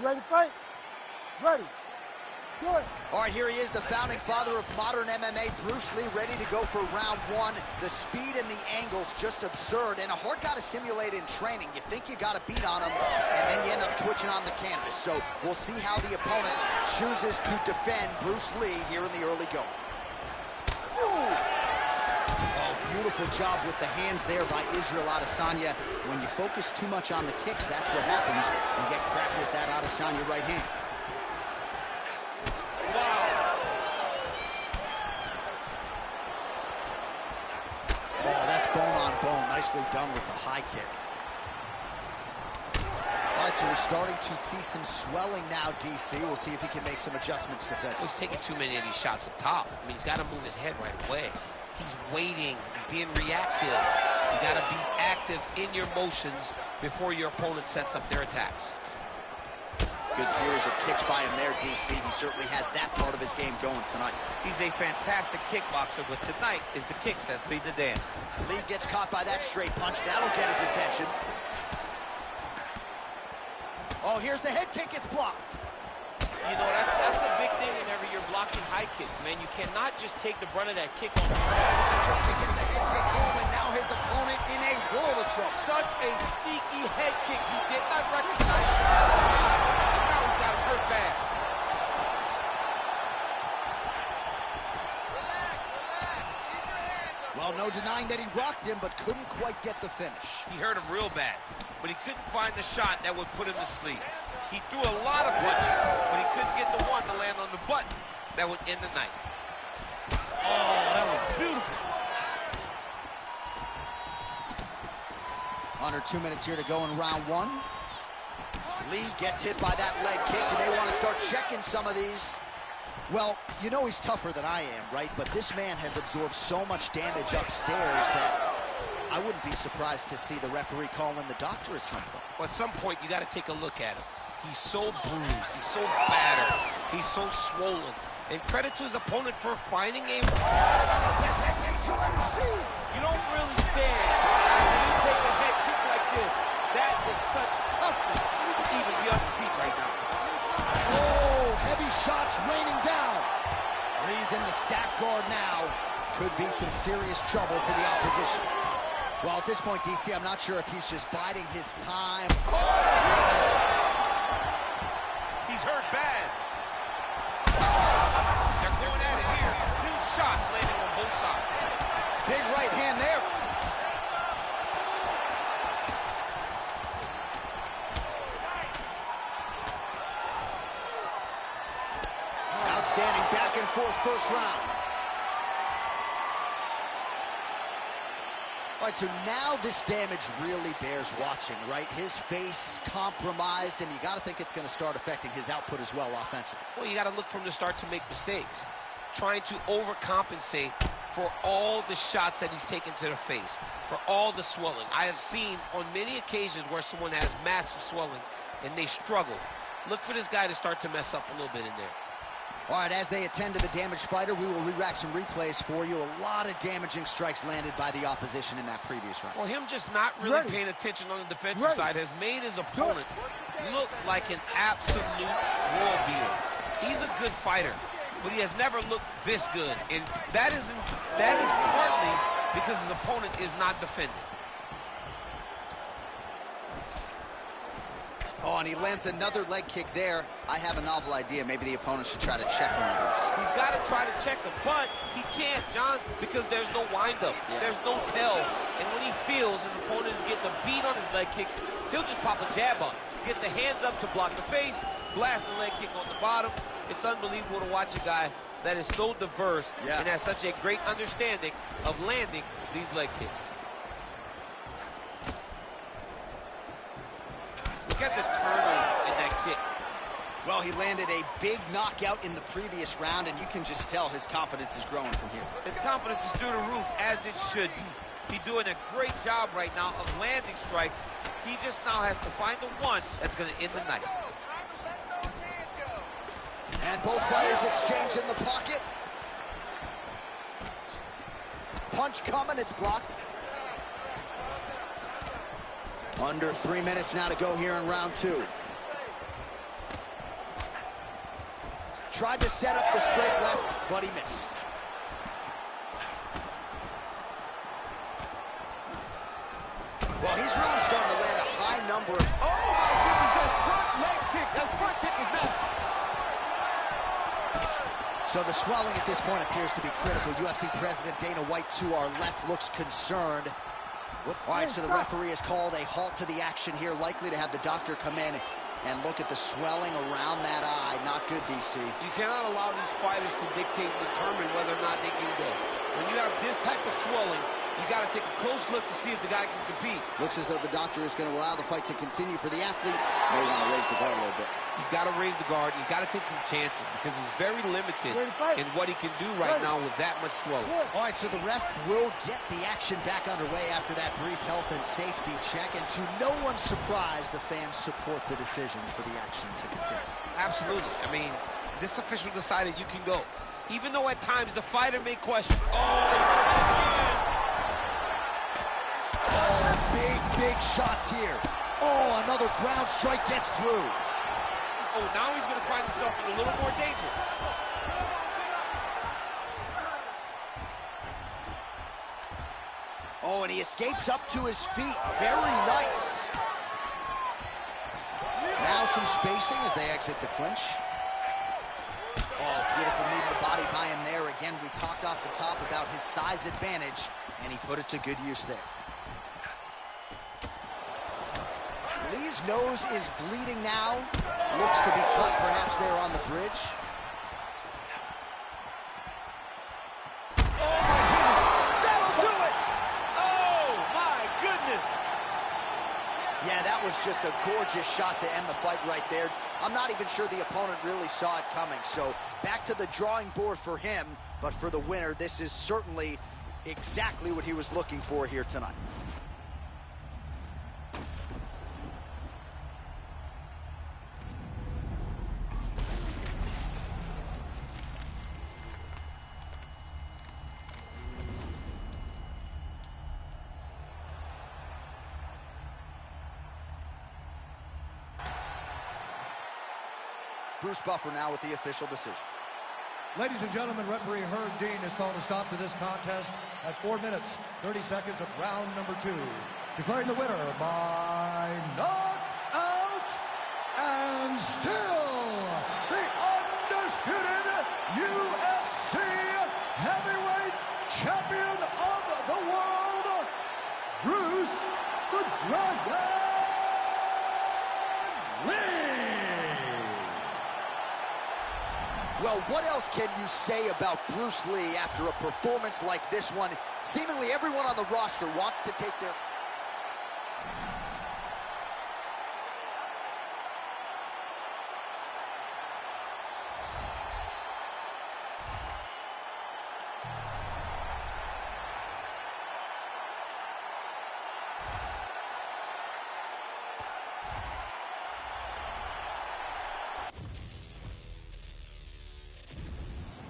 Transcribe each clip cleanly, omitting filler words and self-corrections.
You ready to fight? Ready. Good. All right, here he is, the founding father of modern MMA, Bruce Lee, ready to go for round one. The speed and the angles just absurd, and a hard guy to simulate in training. You think you got a beat on him, and then you end up twitching on the canvas. So we'll see how the opponent chooses to defend Bruce Lee here in the early going. Ooh! Oh, beautiful job with the hands there by Israel Adesanya. When you focus too much on the kicks, that's what happens. You get cracked with that Adesanya right hand. Nicely done with the high kick. All right, so we're starting to see some swelling now, DC. We'll see if he can make some adjustments defensively. He's taking too many of these shots up top. I mean, he's got to move his head right away. He's waiting. He's being reactive. You got to be active in your motions before your opponent sets up their attacks. Good series of kicks by him there, DC. He certainly has that part of his game going tonight. He's a fantastic kickboxer, but tonight is the kicks that's lead the dance. Lee gets caught by that straight punch. That'll get his attention. Oh, here's the head kick. It's blocked. You know, that's a big thing whenever you're blocking high kicks, man. You cannot just take the brunt of that kick on the Trying to get the head kick home, and now his opponent in a world of trouble. Such a sneaky head kick. He did not recognize it. Got hurt bad. Relax. Keep your hands up. Well, no denying that he rocked him, but couldn't quite get the finish. He hurt him real bad, but he couldn't find the shot that would put him to sleep. He threw a lot of punches, but he couldn't get the one to land on the button that would end the night. Oh, that was beautiful. Under 2 minutes here to go in round one. Lee gets hit by that leg kick. You may want to start checking some of these. Well, you know he's tougher than I am, right? But this man has absorbed so much damage upstairs that I wouldn't be surprised to see the referee call in the doctor at some point. Well, at some point, you got to take a look at him. He's so bruised. He's so battered. He's so swollen. And credit to his opponent for finding a... You don't really stand when you take a head kick like this. That is such toughness. Even be on his feet right now. Oh, heavy shots raining down. Lee's in the stack guard now. Could be some serious trouble for the opposition. Well, at this point, DC, I'm not sure if he's just biding his time. He's hurt bad. They're going at it here. Huge shots landing on both sides. Big right hand there. Outstanding back and forth first round. All right, so now this damage really bears watching, right? His face compromised, and you got to think it's going to start affecting his output as well offensively. Well, you got to look from the start to make mistakes. Trying to overcompensate for all the shots that he's taken to the face, for all the swelling. I have seen on many occasions where someone has massive swelling and they struggle. Look for this guy to start to mess up a little bit in there. All right, as they attend to the damaged fighter, we will re-rack some replays for you. A lot of damaging strikes landed by the opposition in that previous round. Well, him just not really paying attention on the defensive side has made his opponent look like an absolute world beater. He's a good fighter, but he has never looked this good, and that is partly because his opponent is not defending. Oh, and he lands another leg kick there. I have a novel idea. Maybe the opponent should try to check one of these. He's got to try to check him, but he can't, John, because there's no windup. Yeah. There's no tell. And when he feels his opponent is getting a beat on his leg kicks, he'll just pop a jab on. Get the hands up to block the face, blast the leg kick on the bottom. It's unbelievable to watch a guy that is so diverse and has such a great understanding of landing these leg kicks. Look at the turnover in that kick. Well, he landed a big knockout in the previous round, and you can just tell his confidence is growing from here. His confidence is through the roof, as it should be. He's doing a great job right now of landing strikes. He just now has to find the one that's going to end the night. And both fighters exchange in the pocket. Punch coming, it's blocked. Under 3 minutes now to go here in round two. Tried to set up the straight left, but he missed. Well, he's really starting to land a high number of... Oh, my goodness, that front leg kick. That front kick was nasty. So the swelling at this point appears to be critical. UFC President Dana White to our left looks concerned. All right, so the referee has called a halt to the action here, likely to have the doctor come in and look at the swelling around that eye. Not good, DC. You cannot allow these fighters to dictate and determine whether or not they can go. When you have this type of swelling, you got to take a close look to see if the guy can compete. Looks as though the doctor is going to allow the fight to continue for the athlete. May want to raise the guard a little bit. He's got to raise the guard. He's got to take some chances because he's very limited in what he can do right now with that much swelling. All right, so the ref will get the action back underway after that brief health and safety check. And to no one's surprise, the fans support the decision for the action to continue. Absolutely. I mean, this official decided you can go. Even though at times the fighter may question. Oh, big shots here. Oh, another ground strike gets through. Oh, now he's going to find himself in a little more danger. Oh, and he escapes up to his feet. Very nice. Now some spacing as they exit the clinch. Oh, beautiful knee to the body by him there. Again, we talked off the top about his size advantage, and he put it to good use there. Lee's nose is bleeding now. Looks to be cut, perhaps there on the bridge. That'll do it! Oh, my goodness! Yeah, that was just a gorgeous shot to end the fight right there. I'm not even sure the opponent really saw it coming. So back to the drawing board for him. But for the winner, this is certainly exactly what he was looking for here tonight. Bruce Buffer now with the official decision. Ladies and gentlemen, referee Herb Dean has called a stop to this contest at 4 minutes, 30 seconds of round number 2. Declaring the winner by knockout and still the undisputed UFC heavyweight champion of the world, Bruce the Dragon Lee. Well, what else can you say about Bruce Lee after a performance like this one? Seemingly everyone on the roster wants to take their...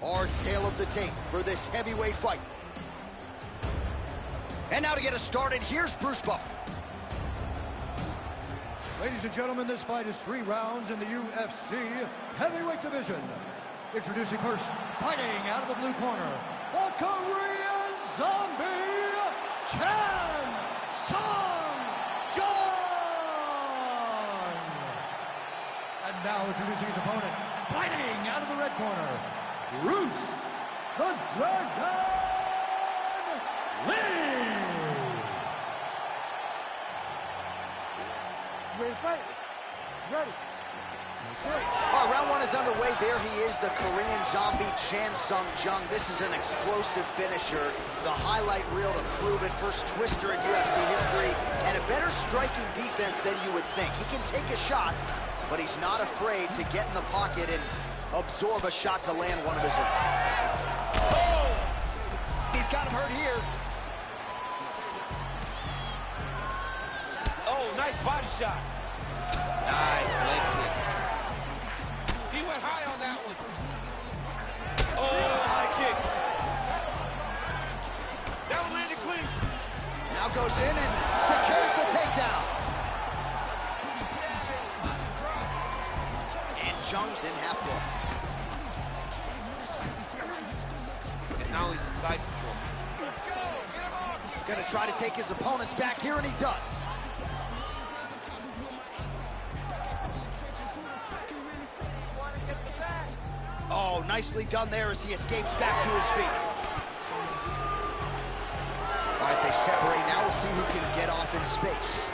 Our tale of the tape for this heavyweight fight. And now to get us started, here's Bruce Buffer. Ladies and gentlemen, this fight is 3 rounds in the UFC heavyweight division. Introducing first, fighting out of the blue corner, the Korean Zombie, Chan Sung-gun. And now introducing his opponent, fighting out of the red corner, Bruce the Dragon Lee. Ready to fight? Ready. All right, round 1 is underway. There he is, the Korean Zombie, Chan Sung-gun. This is an explosive finisher. The highlight reel to prove it. First twister in UFC history, and a better striking defense than you would think. He can take a shot, but he's not afraid to get in the pocket and absorb a shot to land one of his own. Oh! He's got him hurt here. Oh, nice body shot. Nice leg kick. He went high on that one. Oh, high kick. That one landed clean. Now goes in and secures the takedown. And Jung's in half guard. Now he's in side control. Gonna try to take his opponents back here, and he does. Oh, nicely done there as he escapes back to his feet. All right, they separate now. We'll see who can get off in space.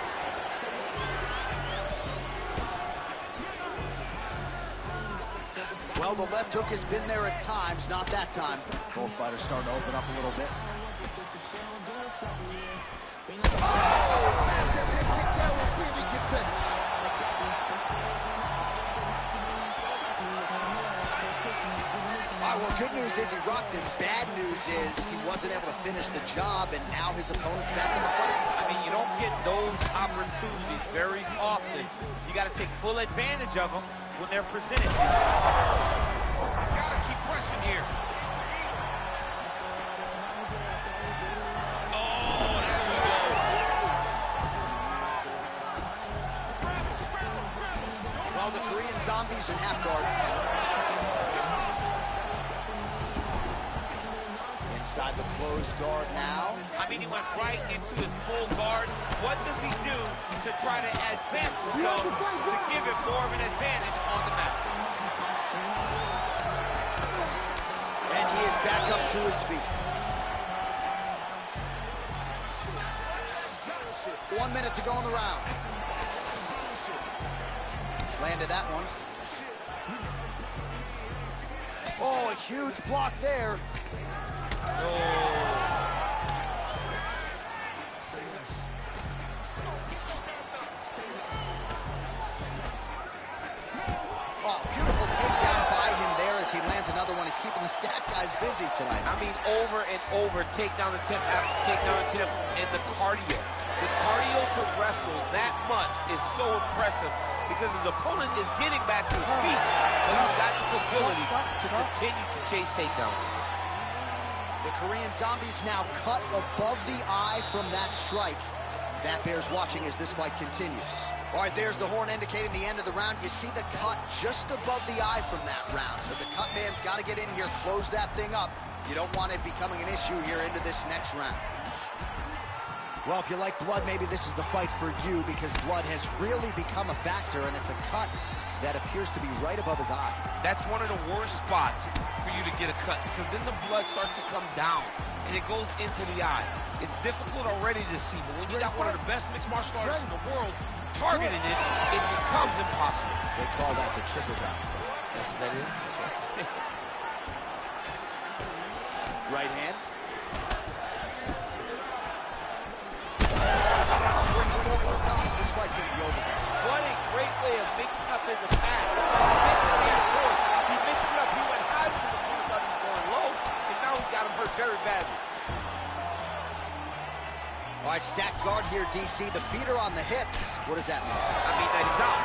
Well, the left hook has been there at times, not that time. Both fighters starting to open up a little bit. Oh, massive hip kick there. We'll see if he can finish. All right, well, good news is he rocked him. Bad news is he wasn't able to finish the job, and now his opponent's back in the fight. I mean, you don't get those opportunities very often. You got to take full advantage of them when they're presented. He's got to keep pressing here. Oh, there we go. Well, the Korean Zombies in half guard. Inside the closed guard now. I mean, he went right into his full guard. What does he do to try to advance himself to give it more of an advantage on the mat? And he is back up to his feet. 1 minute to go in the round. Landed that one. Oh, a huge block there. Oh, beautiful takedown by him there as he lands another one. He's keeping the stat guys busy tonight. I mean, over and over, takedown attempt after takedown attempt, and the cardio. The cardio to wrestle that much is so impressive because his opponent is getting back to his feet, but he's got this ability to continue to chase takedowns. The Korean Zombies now cut above the eye from that strike. That bears watching as this fight continues. All right, there's the horn indicating the end of the round. You see the cut just above the eye from that round. So the cut man's got to get in here, close that thing up. You don't want it becoming an issue here into this next round. Well, if you like blood, maybe this is the fight for you because blood has really become a factor, and it's a cut that appears to be right above his eye. That's one of the worst spots for you to get a cut because then the blood starts to come down and it goes into the eye. It's difficult already to see, but when you got one of the best mixed martial artists in the world targeting it, it becomes impossible. They call that the trickle down. That's what that is? That's right. Right hand. Bring him over the top. This fight's going to be over. What a great way of mixing up his attack. He didn't stand forward. He mixed it up. He went high because his opponent thought he was going low, and now he's got him hurt very badly. All right, stacked guard here, DC. The feet are on the hips. What does that mean? I mean that he's out.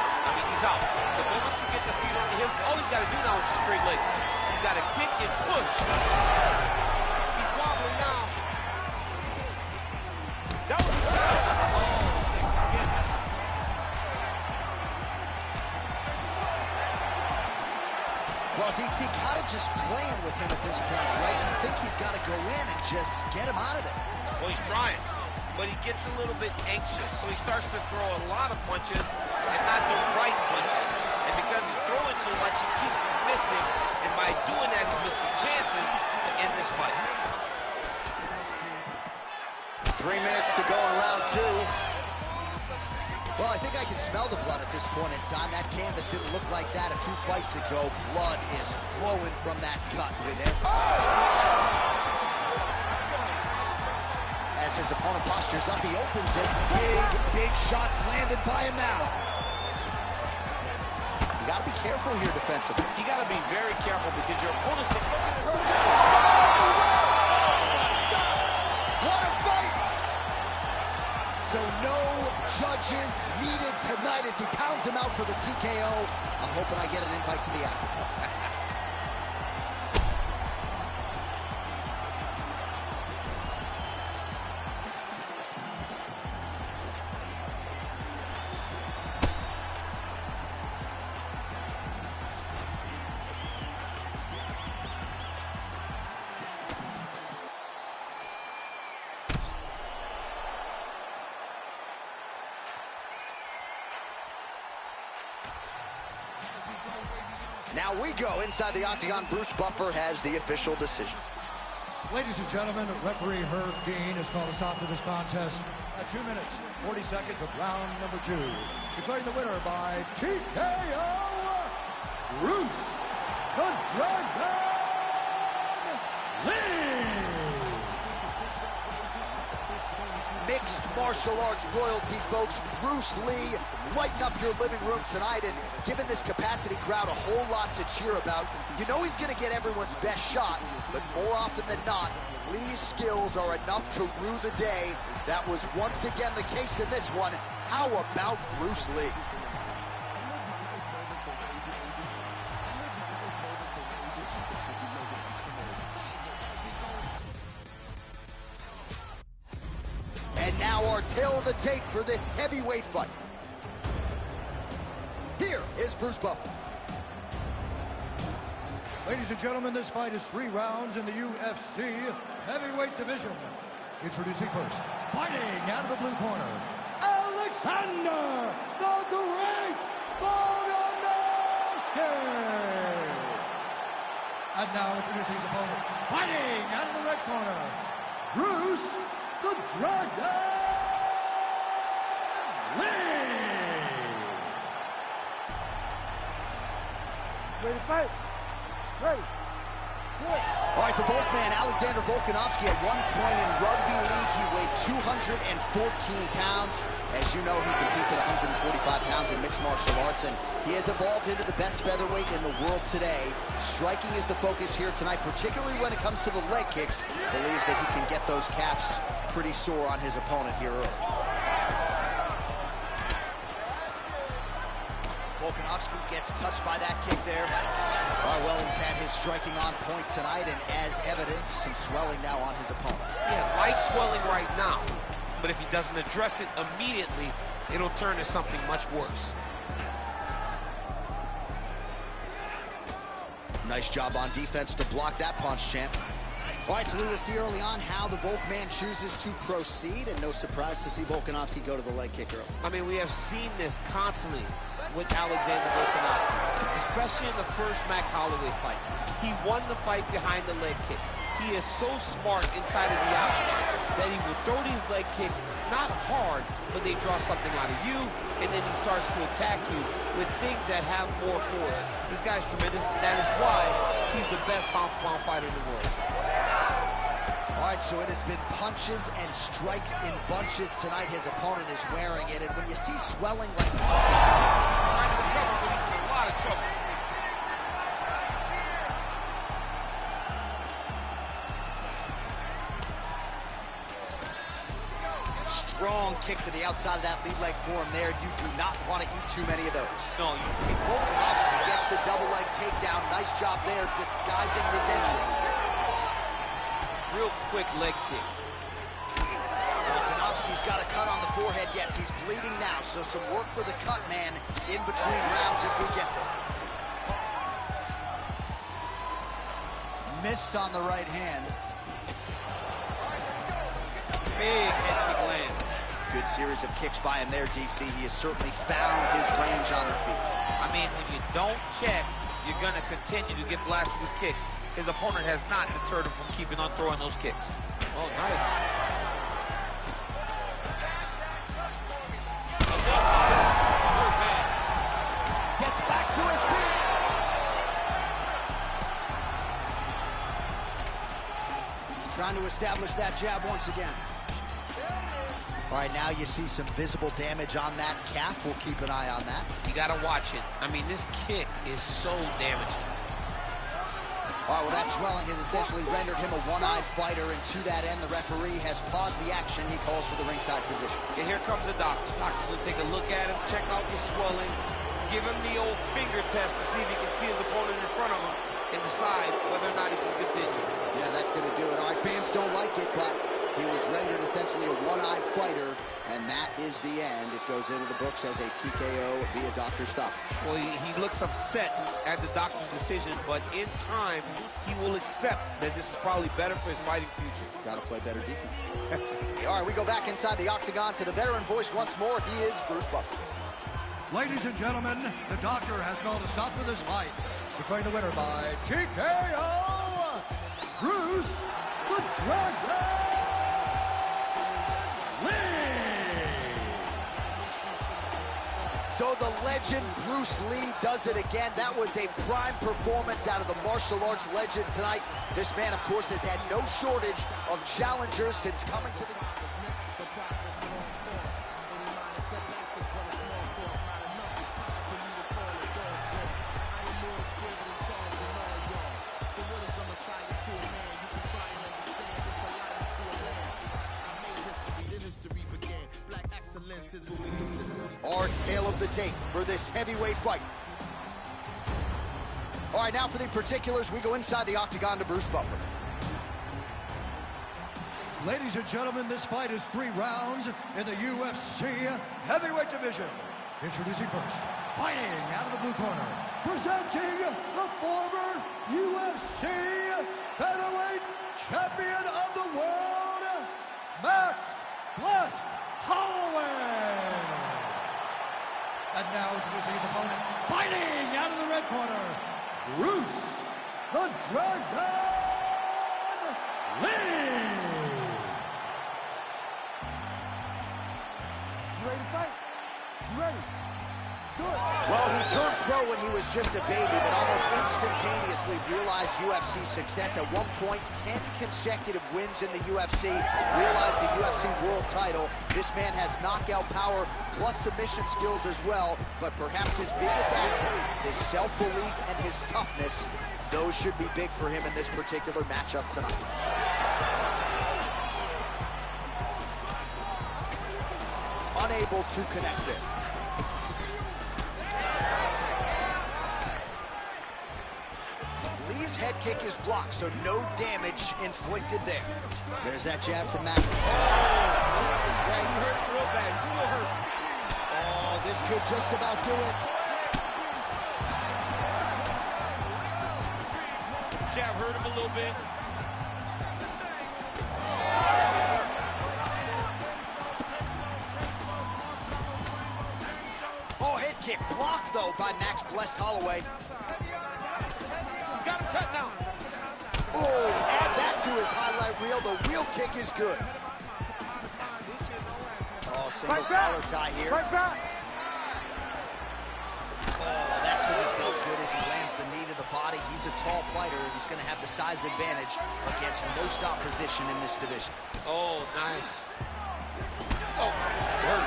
He's out. The moment you get the feet on the hips, all he's got to do now is just straight leg. He's got to kick and push. He's wobbling now. That was a jab. Well, DC kind of just playing with him at this point, right? You think he's got to go in and just get him out of there. Well, he's trying, but he gets a little bit anxious, so he starts to throw a lot of punches and not the right punches. And because he's throwing so much, he keeps missing, and by doing that, he's missing chances to end this fight. 3 minutes to go in round two. Well, I think I can smell the blood at this point in time. That canvas didn't look like that a few fights ago. Blood is flowing from that cut with it. As his opponent postures up, he opens it. Big shots landed by him now. You got to be careful here defensively. You got to be very careful because your opponent's the What a fight! So no judges needed tonight as he pounds him out for the TKO. I'm hoping I get an invite to the after. Now we go inside the octagon. Bruce Buffer has the official decision. Ladies and gentlemen, referee Herb Dean has called a stop to this contest at 2 minutes, 40 seconds of round number 2. Declaring the winner by TKO, Bruce the Dragon Lee! Mixed martial arts royalty, folks. Bruce Lee, lighten up your living room tonight, and giving this capacity crowd a whole lot to cheer about. You know he's going to get everyone's best shot, but more often than not, Lee's skills are enough to rue the day. That was once again the case in this one. How about Bruce Lee? And now our tale of the tape for this heavyweight fight. Here is Bruce Buffer. Ladies and gentlemen, this fight is 3 rounds in the UFC heavyweight division. Introducing first, fighting out of the blue corner, Alexander the Great Volkanovski. And now introducing his opponent, fighting out of the red corner, Bruce the Dragon Lee. Ready to fight? Ready. All right, the Volkman, Alexander Volkanovski, at one point in rugby league, he weighed 214 pounds. As you know, he competes at 145 pounds in mixed martial arts, and he has evolved into the best featherweight in the world today. Striking is the focus here tonight, particularly when it comes to the leg kicks. Believes that he can get those calves pretty sore on his opponent here early. Volkanovski gets touched by that kick there. All right, well, he's had his striking on point tonight, and as evidence, some swelling now on his opponent. Yeah, light swelling right now, but if he doesn't address it immediately, it'll turn to something much worse. Nice job on defense to block that punch, champ. All right, so we will see early on how the Volkman chooses to proceed, and no surprise to see Volkanovski go to the leg kick early. I mean, we have seen this constantly with Alexander Volkanovski, especially in the first Max Holloway fight. He won the fight behind the leg kicks. He is so smart inside of the octagon that he will throw these leg kicks, not hard, but they draw something out of you, and then he starts to attack you with things that have more force. This guy's tremendous, and that is why he's the best pound-for-pound fighter in the world. All right, so it has been punches and strikes in bunches tonight. His opponent is wearing it, and when you see swelling like that, Trying to recover, but he's in a lot of trouble. strong kick to the outside of that lead leg for him there. You do not want to eat too many of those. No, you can't. Volkanovski gets the double leg takedown. Nice job there, disguising his entry. Real quick leg kick. Volkanovski's got a cut on the forehead. Yes, he's bleeding now, so some work for the cut man in between rounds if we get there. Missed on the right hand. Big head kick land. Good series of kicks by him there, DC. He has certainly found his range on the feet. I mean, when you don't check, you're going to continue to get blasted with kicks. His opponent has not deterred him from keeping on throwing those kicks. Oh, nice. So bad. Gets back to his feet. Trying to establish that jab once again. All right, now you see some visible damage on that calf. We'll keep an eye on that. You got to watch it. I mean, this kick is so damaging. All right, well, that swelling has essentially rendered him a one-eyed fighter, and to that end, the referee has paused the action. He calls for the ringside position. And here comes the doctor. The doctor's going to take a look at him, check out the swelling, give him the old finger test to see if he can see his opponent in front of him and decide whether or not he can continue. Yeah, that's going to do it. All right, fans don't like it, but he was rendered essentially a one-eyed fighter, and that is the end. It goes into the books as a TKO via doctor stoppage. Well, he looks upset at the doctor's decision, but in time, he will accept that this is probably better for his fighting future. Got to play better defense. All right, we go back inside the octagon to the veteran voice once more. He is Bruce Buffer. Ladies and gentlemen, the doctor has called a stop to this fight declaring the winner by TKO, Bruce the Dragon Lee. So the legend Bruce Lee does it again. That was a prime performance out of the martial arts legend tonight. This man, of course, has had no shortage of challengers since coming to the... Our tale of the tape for this heavyweight fight. All right, now for the particulars, we go inside the octagon to Bruce Buffer. Ladies and gentlemen, this fight is 3 rounds in the UFC heavyweight division. Introducing first, fighting out of the blue corner, presenting the former UFC featherweight champion of the world, Max Blessed Holloway. And now introducing his opponent, fighting out of the red corner, Bruce the Dragon Lee. You ready to fight? You ready? Do it. Well, he turned pro when he was just a baby, but almost instantaneously realized UFC success. At one point, 10 consecutive wins in the UFC, realized the UFC world title. This man has knockout power plus submission skills as well, but perhaps his biggest asset, his self-belief and his toughness, those should be big for him in this particular matchup tonight. Unable to connect there. Lee's head kick is blocked, so no damage inflicted there. There's that jab from Max. Yeah, he hurt real bad. He's still hurt. Oh, this could just about do it. Jab hurt him a little bit. Oh, head kick blocked, though, by Max Blessed Holloway. He's got him cut now. Oh, add that to his highlight reel. The wheel kick is good. Oh, single collar tie here. Fight back. Oh, that could have felt good as he lands the knee to the body. He's a tall fighter, and he's going to have the size advantage against most opposition in this division. Oh, nice. Oh, hurt.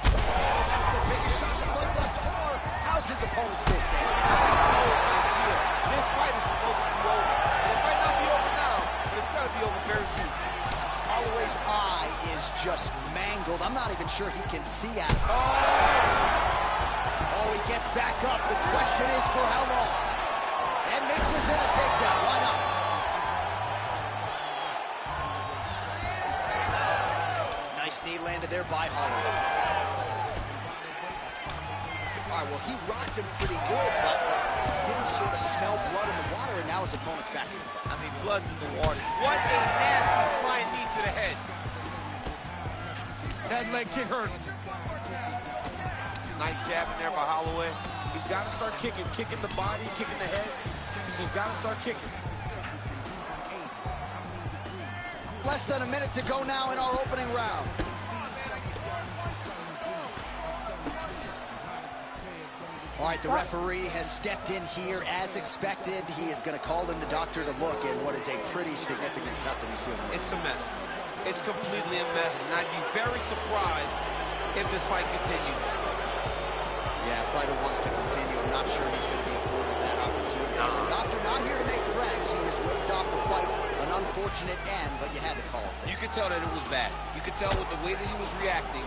That's the biggest shot thus far. How's his opponent still standing? This fight is supposed to be over. It might not be over now, but it's got to be over very soon. Holloway's eye is just mangled. I'm not even sure he can see out of it. Oh, he gets back up. The question is for how long? And mixes in a takedown. Why not? Nice knee landed there by Holloway. All right, well, he rocked him pretty good, but didn't sort of smell blood in the water, and now his opponent's back in the fight. I mean, blood's in the water. What a nasty flying knee to the head. That leg kick hurt. Nice jab in there by Holloway. He's got to start kicking the body, kicking the head. He's just got to start kicking. Less than a minute to go now in our opening round. All right, the referee has stepped in here as expected. He is going to call in the doctor to look at what is a pretty significant cut that he's doing. It's a mess. It's completely a mess, and I'd be very surprised if this fight continues. Yeah, fighter wants to continue. I'm not sure he's going to be afforded that opportunity. The doctor not here to make friends. He has waved off the fight. An unfortunate end, but you had to call it there. You could tell that it was bad. You could tell with the way that he was reacting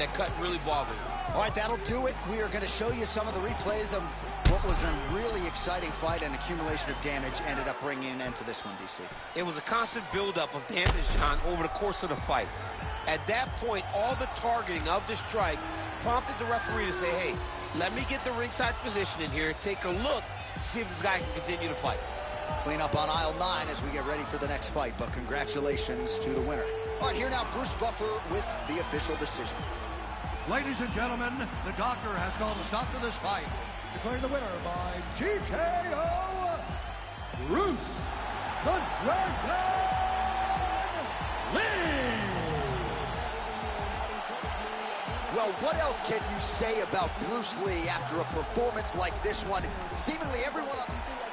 that cut really bothered him. All right, that'll do it. We are going to show you some of the replays of what was a really exciting fight, and accumulation of damage ended up bringing an end to this one, DC. It was a constant buildup of damage, John, over the course of the fight. At that point, all the targeting of the strike prompted the referee to say, hey, let me get the ringside position in here, take a look, see if this guy can continue to fight. Clean up on aisle 9 as we get ready for the next fight, but congratulations to the winner. All right, here now, Bruce Buffer with the official decision. Ladies and gentlemen, the doctor has called a stop to this fight. Declaring the winner by TKO, Bruce the Dragon Lee! Well, what else can you say about Bruce Lee after a performance like this one? Seemingly everyone on the...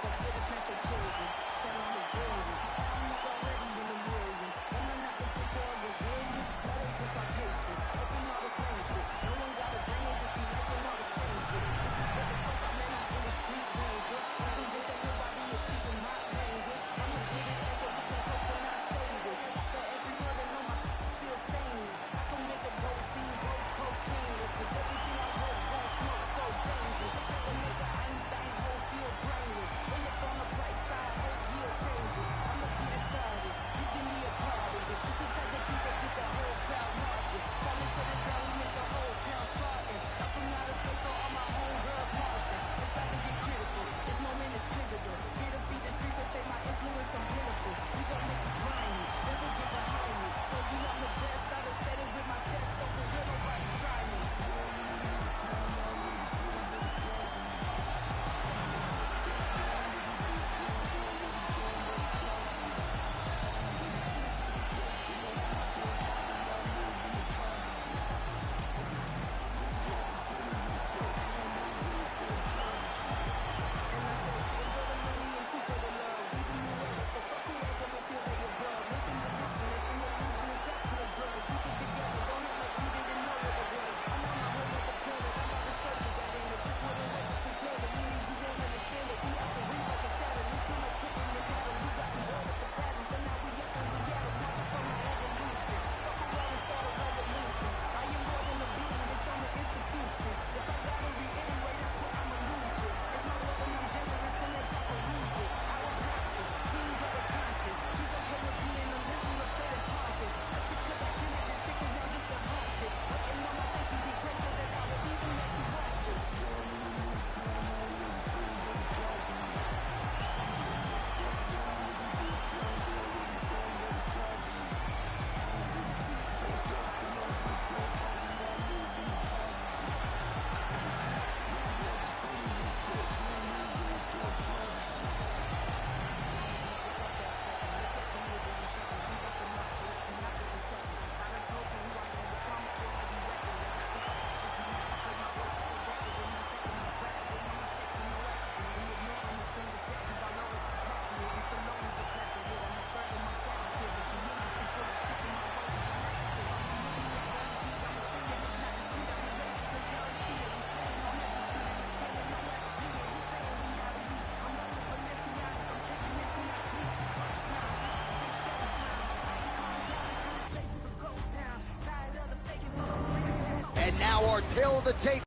And now our tale of the tape